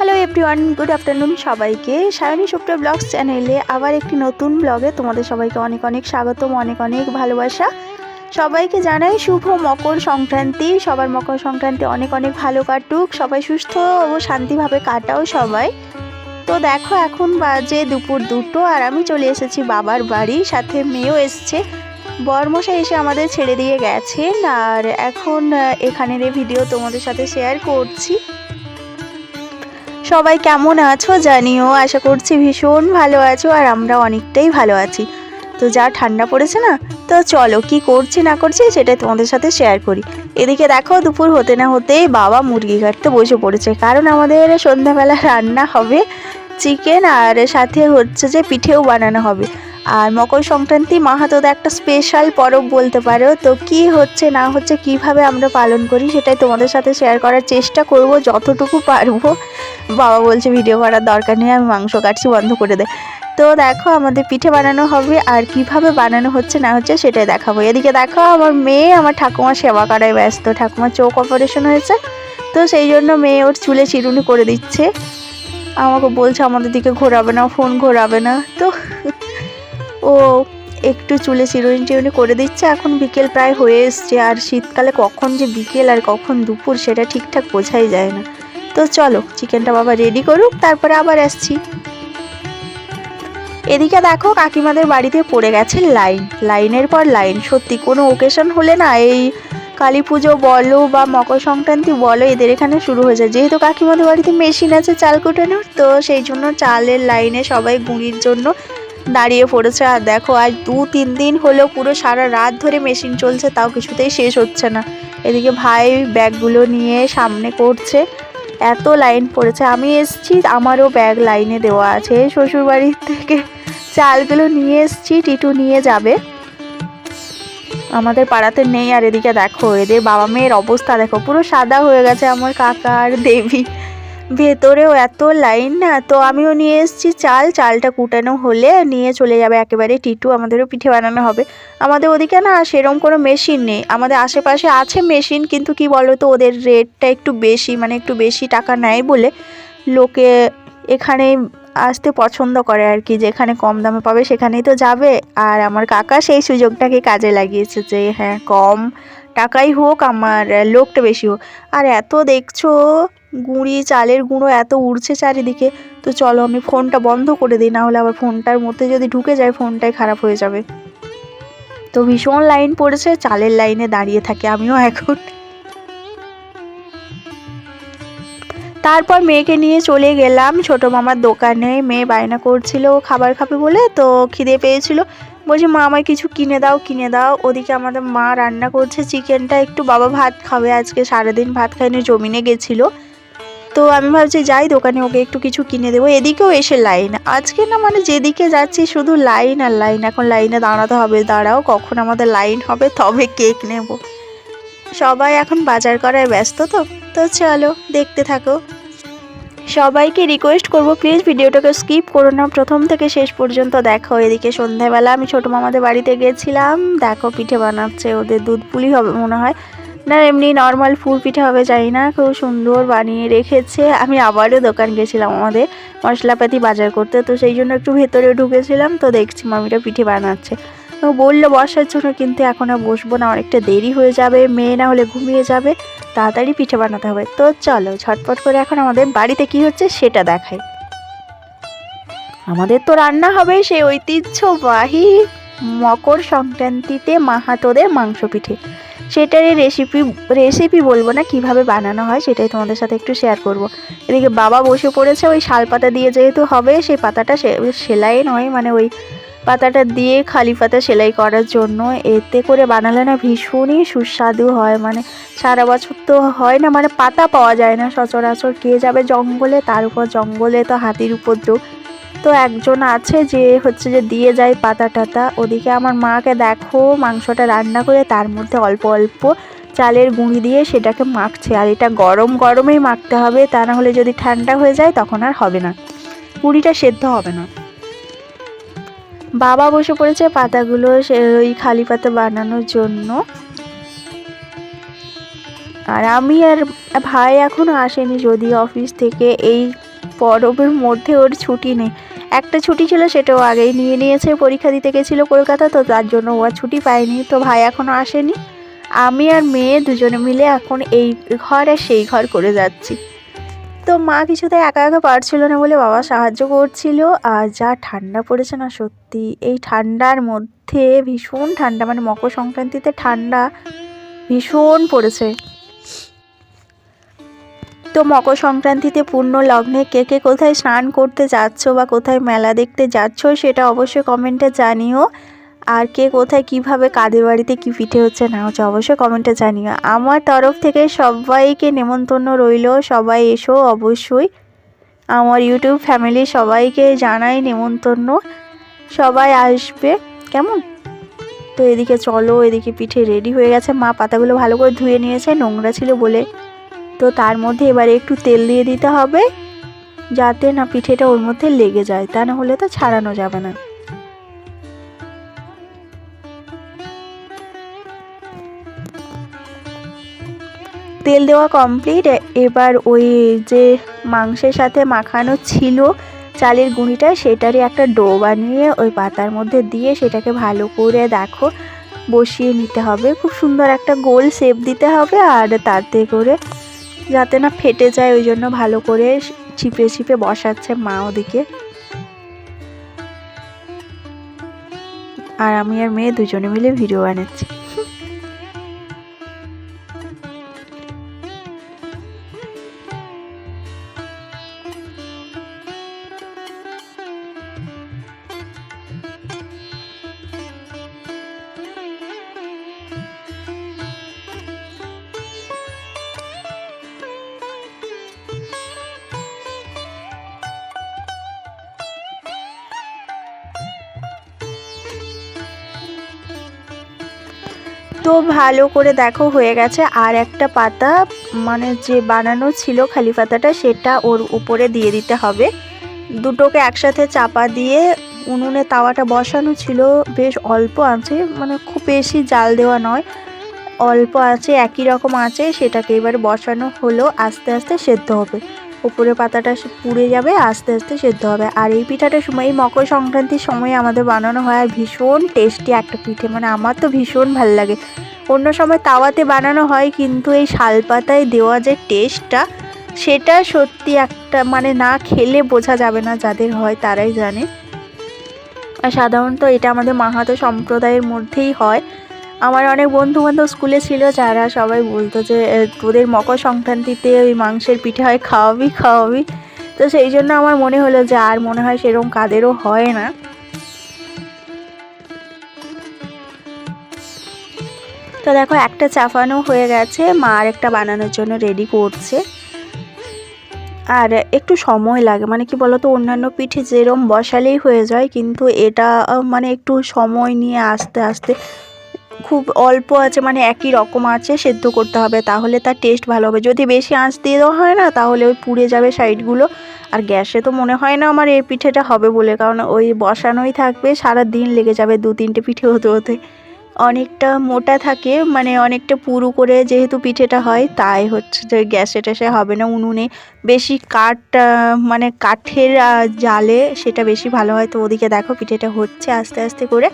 Hello everyone, good afternoon সবাইকে। Sayani সুপ্র blogs চ্যানেলে আবার একটি নতুন ব্লগে তোমাদের সবাইকে অনেক অনেক স্বাগতম, অনেক অনেক ভালোবাসা। সবাইকে জানাই শুভ মকর সংক্রান্তি। সবার মকর সংক্রান্তি অনেক অনেক ভালো কাটুক, সবাই সুস্থ ও শান্তিভাবে কাটাও সবাই। তো দেখো এখন বাজে দুপুর 2টো আর আমি চলে এসেছি বাবার বাড়ি, সাথে মেয়েও এসছে। বরমশাই এসে আমাদের ছেড়ে দিয়ে গেছেন আর এখন এখানের ভিডিও তোমাদের সাথে শেয়ার করছি। সবাই কেমন আছো জানিও, আশা করছি ভীষণ ভালো আছো আর আমরা অনেকটাই ভালো আছি। তো যা ঠান্ডা পড়েছে না, তো চলো কি করছি না করছি সেটাই তোমাদের সাথে শেয়ার করি। এদিকে দেখো দুপুর হতে না হতেই বাবা মুরগি কাটতে বসে পড়েছে, কারণ আমাদের সন্ধ্যাবেলা রান্না হবে চিকেন আর সাথে হচ্ছে যে পিঠেও বানানো হবে। আর মকর সংক্রান্তি মাহাতোদের একটা স্পেশাল পরব বলতে পারো। তো কি হচ্ছে না হচ্ছে কিভাবে আমরা পালন করি সেটাই তোমাদের সাথে শেয়ার করার চেষ্টা করব যতটুকু পারবো। বাবা বলছে ভিডিও করার দরকার নেই, আমি মাংস কাটছি, বন্ধ করে দে। তো দেখো আমাদের পিঠে বানানো হবে আর কিভাবে বানানো হচ্ছে না হচ্ছে সেটাই দেখাবো। এদিকে দেখো আমার মেয়ে আমার ঠাকুমার সেবা করায় ব্যস্ত। ঠাকুমার চোখ অপারেশন হয়েছে, তো সেই জন্য মেয়ে ওর চুলে চিরুনি করে দিচ্ছে। আমাকে বলছে আমাদের দিকে ঘোরাবে না, ফোন ঘোরাবে না। তো ও একটু চুলে চিরুনি করে দিচ্ছে। এখন বিকেল প্রায় হয়ে এসছে আর শীতকালে কখন যে বিকেল আর কখন দুপুর সেটা ঠিকঠাক বোঝাই যায় না। তো চলো চিকেনটা বাবা রেডি করুক, তারপরে আবার আসছি। এদিকে দেখো কাকিমাদের বাড়িতে পড়ে গেছে লাইনের পর লাইন। সত্যি কোনো ওকেশন হলে না, এই কালী পুজো বলো বা মকর সংক্রান্তি বলো, এদের এখানে শুরু হয়ে যায়। যেহেতু কাকিমাদের বাড়িতে মেশিন আছে চাল কুটানোর, তো সেই জন্য চালের লাইনে সবাই গুঁড়ির জন্য দাঁড়িয়ে পড়েছে। আর দেখো আজ 2-3 দিন হলো পুরো সারা রাত ধরে মেশিন চলছে, তাও কিছুতেই শেষ হচ্ছে না। এদিকে ভাই ব্যাগগুলো নিয়ে সামনে করছে, এত লাইন পড়েছে। আমি এসছি, আমারও ব্যাগ লাইনে দেওয়া আছে। শ্বশুরবাড়ির থেকে চালগুলো নিয়ে এসছি, টিটু নিয়ে যাবে, আমাদের পাড়াতে নেই। আর এদিকে দেখো এদের বাবা মেয়ের অবস্থা দেখো, পুরো সাদা হয়ে গেছে আমার কাকা আর দেবী। ভেতরেও এত লাইন না। তো আমিও নিয়ে এসেছি চালটা কুটানো হলে নিয়ে চলে যাবে একেবারে টিটু। আমাদেরও পিঠে বানানো হবে। আমাদের ওদিকে না সেরকম কোনো মেশিন নেই। আমাদের আশেপাশে আছে মেশিন, কিন্তু কি বলো তো ওদের রেটটা একটু বেশি, মানে একটু বেশি টাকা নেয় বলে লোকে এখানে আসতে পছন্দ করে আর কি। যেখানে কম দামে পাবে সেখানেই তো যাবে। আর আমার কাকা সেই সুযোগটাকে কাজে লাগিয়েছে যে হ্যাঁ কম টাকাই হোক, আমার লোকটা বেশি হোক। আর এত দেখছো গুঁড়ি চালের গুঁড়ো এত উড়ছে চারিদিকে। তো চলো আমি ফোনটা বন্ধ করে দিই, না হলে আবার ফোনটার মধ্যে যদি ঢুকে যায় ফোনটাই খারাপ হয়ে যাবে। তো ভীষণ লাইন পড়েছে, চালের লাইনে দাঁড়িয়ে থাকে আমিও এখন। তারপর মেয়েকে নিয়ে চলে গেলাম ছোট মামার দোকানে। মেয়ে বায়না করছিল খাবার খাবে বলে, তো খিদে পেয়েছিল, বলছি মা আমায় কিছু কিনে দাও। ওদিকে আমাদের মা রান্না করছে চিকেনটা। একটু বাবা ভাত খাবে, আজকে সারাদিন ভাত খাইনি, জমিনে গেছিলো। তো আমি ভাবছি যাই দোকানে ওকে একটু কিছু কিনে দেবো। এদিকেও এসে লাইন আজকে না, মানে যেদিকে যাচ্ছি শুধু লাইন আর লাইন। এখন লাইনে দাঁড়াতে হবে, দাঁড়াও কখন আমাদের লাইন হবে তবে কেক নেব। সবাই এখন বাজার করায় ব্যস্ত। তো চলো দেখতে থাকো। সবাইকে রিকোয়েস্ট করব প্লিজ ভিডিওটাকে স্কিপ করো না, প্রথম থেকে শেষ পর্যন্ত দেখো। এদিকে সন্ধ্যাবেলা আমি ছোটো মামাদের বাড়িতে গেছিলাম। দেখো পিঠে বানাচ্ছে, ওদের দুধ পুলি হবে মনে হয়, না এমনি নর্মাল ফুল পিঠে হবে জানি না, খুব সুন্দর বানিয়ে রেখেছে। আমি আবারও দোকান গেছিলাম আমাদের মশলাপাতি বাজার করতে, তো সেই জন্য একটু ভেতরে ঢুকেছিলাম। তো দেখছি মামিটা পিঠে বানাচ্ছে। তো বললো বসার জন্য, কিন্তু এখন আর বসবো না, অনেকটা দেরি হয়ে যাবে, মেয়ে না হলে ঘুমিয়ে যাবে, তাড়াতাড়ি পিঠে বানাতে হবে। তো চলো ঝটপট করে এখন আমাদের বাড়িতে কি হচ্ছে সেটা দেখাই। আমাদের তো রান্না হবে সেই ঐতিহ্যবাহী মকর সংক্রান্তিতে মাহাতোদের মাংস পিঠে। সেটারই রেসিপি বলবো না, কিভাবে বানানো হয় সেটাই তোমাদের সাথে একটু শেয়ার করব। এদিকে বাবা বসে পড়েছে ওই শাল পাতা দিয়ে, যেহেতু হবে সেই পাতাটা সেলাই নয়, মানে ওই পাতাটা দিয়ে খালি পাতা সেলাই করার জন্য। এতে করে বানালে না ভীষণই সুস্বাদু হয়, মানে সারা বছর তো হয় না, মানে পাতা পাওয়া যায় না সচরাচর, কে যাবে জঙ্গলে, তার উপর জঙ্গলে তো হাতির উপদ্রব। তো একজন আছে যে হচ্ছে যে দিয়ে যায় পাতা টাতা। ওদিকে আমার মাকে দেখো মাংসটা রান্না করে তার মধ্যে অল্প অল্প চালের গুঁড়ি দিয়ে সেটাকে মাখছে। আর এটা গরমেই মাখতে হবে, তা না হলে যদি ঠান্ডা হয়ে যায় তখন আর হবে না, গুঁড়িটা সেদ্ধ হবে না। বাবা বসে পড়েছে পাতাগুলো ওই খালি পাতা বানানোর জন্য। আর আমি আর ভাই এখনো আসেনি যদিও অফিস থেকে, এই পরবের মধ্যে ওর ছুটি নেই। একটা ছুটি ছিল, সেটাও আগেই নিয়ে নিয়েছে, পরীক্ষা দিতে গেছিলো কলকাতা, তো তার জন্য ও আর ছুটি পায়নি। তো ভাই এখনও আসেনি। আমি আর মেয়ে দুজনে মিলে এখন এই ঘর আর সেই ঘর করে যাচ্ছি। তো মা কিছুতে একা একা পারছিল না বলে বাবা সাহায্য করছিল। আর যা ঠান্ডা পড়েছে না, সত্যি এই ঠান্ডার মধ্যে ভীষণ ঠান্ডা, মানে মকর সংক্রান্তিতে ঠান্ডা ভীষণ পড়েছে। তো মকর সংক্রান্তিতে পূর্ণ লগ্নে কে কে কোথায় স্নান করতে যাচ্ছ বা কোথায় মেলা দেখতে যাচ্ছ সেটা অবশ্যই কমেন্টে জানিও। আর কে কোথায় কিভাবে কাদের বাড়িতে কি পিঠে হচ্ছে না হচ্ছে অবশ্যই কমেন্টে জানিও। আমার তরফ থেকে সবাইকে নেমন্তন্ন রইল, সবাই এসো অবশ্যই। আমার ইউটিউব ফ্যামিলি সবাইকে জানাই নেমন্তন্ন, সবাই আসবে কেমন। তো এদিকে চলো, এদিকে পিঠে রেডি হয়ে গেছে। মা পাতাগুলো ভালো করে ধুয়ে নিয়েছে, নোংরা ছিল বলে। তো তার মধ্যে এবারে একটু তেল দিয়ে দিতে হবে, যাতে না পিঠেটা ওর মধ্যে লেগে যায়, তা না হলে তো ছাড়ানো যাবে না। তেল দেওয়া কমপ্লিট। এবার ওই যে মাংসের সাথে মাখানো ছিল চালের গুঁড়িটা, সেটারই একটা ডো বানিয়ে ওই পাতার মধ্যে দিয়ে সেটাকে ভালো করে দেখো বসিয়ে নিতে হবে। খুব সুন্দর একটা গোল শেপ দিতে হবে, আর তাতে করে যাতে না ফেটে যায় ওই জন্য ভালো করে চিপে চিপে বসাচ্ছে মা ওদিকে। আর আমি আর মেয়ে দুজনে মিলে ভিডিও বানাচ্ছি। তো ভালো করে দেখো হয়ে গেছে। আর একটা পাতা মানে যে বানানো ছিল খালি পাতাটা, সেটা ওর উপরে দিয়ে দিতে হবে। দুটোকে একসাথে চাপা দিয়ে উনুনে তাওয়াটা বসানো ছিল বেশ অল্প আঁচে, মানে খুব বেশি জাল দেওয়া নয়, অল্প আঁচে একই রকম আঁচে সেটাকে এবার বসানো হলো। আস্তে আস্তে সেদ্ধ হবে, উপরে পাতাটা পুড়ে যাবে, আস্তে আস্তে সেদ্ধ হবে। আর এই পিঠাটার সময় এই মকর সংক্রান্তির সময় আমাদের বানানো হয়, আর ভীষণ টেস্টি একটা পিঠে, মানে আমার তো ভীষণ ভাল লাগে। অন্য সময় তাওয়াতে বানানো হয়, কিন্তু এই শালপাতায় দেওয়া যে টেস্টটা, সেটা সত্যি একটা, মানে না খেলে বোঝা যাবে না, যাদের হয় তারাই জানে। আর সাধারণত এটা আমাদের মাহাতো সম্প্রদায়ের মধ্যেই হয়। আমার অনেক বন্ধুবান্ধব স্কুলে ছিল যারা সবাই বলতো যে তোদের মকর সংক্রান্তিতে ওই মাংসের পিঠে হয়, খাওয়াবি খাওয়াবি। তো সেই জন্য আমার মনে হলো যে আর মনে হয় সেরকম কাদেরও হয় না। তো দেখো একটা চাপানো হয়ে গেছে, মা আর একটা বানানোর জন্য রেডি করছে। আর একটু সময় লাগে, মানে কি বলতো, অন্যান্য পিঠে যেরকম বসালেই হয়ে যায়, কিন্তু এটা মানে একটু সময় নিয়ে আস্তে আস্তে খুব অল্প আছে, মানে একই রকম আছে সেদ্ধ করতে হবে, তাহলে তার টেস্ট ভালো হবে। যদি বেশি আঁচ দিয়ে দেওয়া হয় না, তাহলে ওই পুড়ে যাবে সাইডগুলো। আর গ্যাসে তো মনে হয় না আমার এই পিঠেটা হবে বলে, কারণ ওই বসানোই থাকবে, সারা দিন লেগে যাবে 2-3টে পিঠে হতে হতে। অনেকটা মোটা থাকে, মানে অনেকটা পুরু করে যেহেতু পিঠেটা হয়, তাই হচ্ছে যে গ্যাসে ট্যাসে হবে না। উনুনে বেশি কাঠ, মানে কাঠের জালে সেটা বেশি ভালো হয়। তো ওদিকে দেখো পিঠেটা হচ্ছে আস্তে আস্তে করে।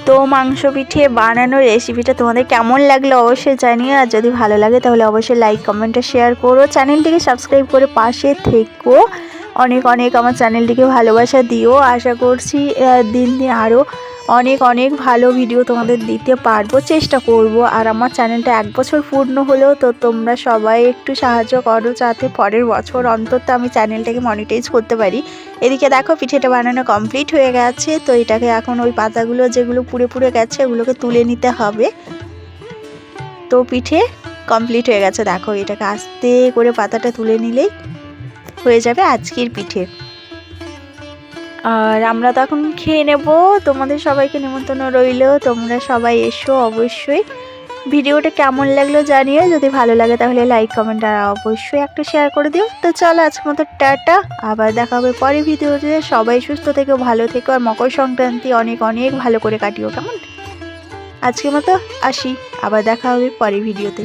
তো মাংস পিঠে বানানোর রেসিপিটা তোমাদের কেমন লাগলো অবশ্যই জানিও। আর যদি ভালো লাগে তাহলে অবশ্যই লাইক কমেন্টে শেয়ার করো, চ্যানেলটিকে সাবস্ক্রাইব করে পাশে থেকো। অনেক অনেক আমার চ্যানেলটিকে ভালোবাসা দিও। আশা করছি দিন দিন আরও অনেক অনেক ভালো ভিডিও তোমাদের দিতে পারবো, চেষ্টা করব। আর আমার চ্যানেলটা 1 বছর পূর্ণ হলেও, তো তোমরা সবাই একটু সাহায্য করো যাতে পরের বছর অন্তত আমি চ্যানেলটাকে মনিটাইজ করতে পারি। এদিকে দেখো পিঠেটা বানানো কমপ্লিট হয়ে গেছে। তো এটাকে এখন ওই পাতাগুলো যেগুলো পুড়ে পুড়ে গেছে ওগুলোকে তুলে নিতে হবে। তো পিঠে কমপ্লিট হয়ে গেছে, দেখো এটাকে আস্তে করে পাতাটা তুলে নিলেই হয়ে যাবে আজকের পিঠে। আর আমরা তো এখন খেয়ে নেব। তোমাদের সবাইকে নিমন্ত্রণ রইল, তোমরা সবাই এসো অবশ্যই। ভিডিওটা কেমন লাগলো জানিও, যদি ভালো লাগে তাহলে লাইক কমেন্ট আর অবশ্যই একটা শেয়ার করে দিও। তো চলো আজকের মতো টাটা, আবার দেখা হবে পরের ভিডিওতে। সবাই সুস্থ থেকো, ভালো থেকো, আর মকর সংক্রান্তি অনেক অনেক ভালো করে কাটিও, কেমন? আজকের মতো আসি, আবার দেখা হবে পরের ভিডিওতে।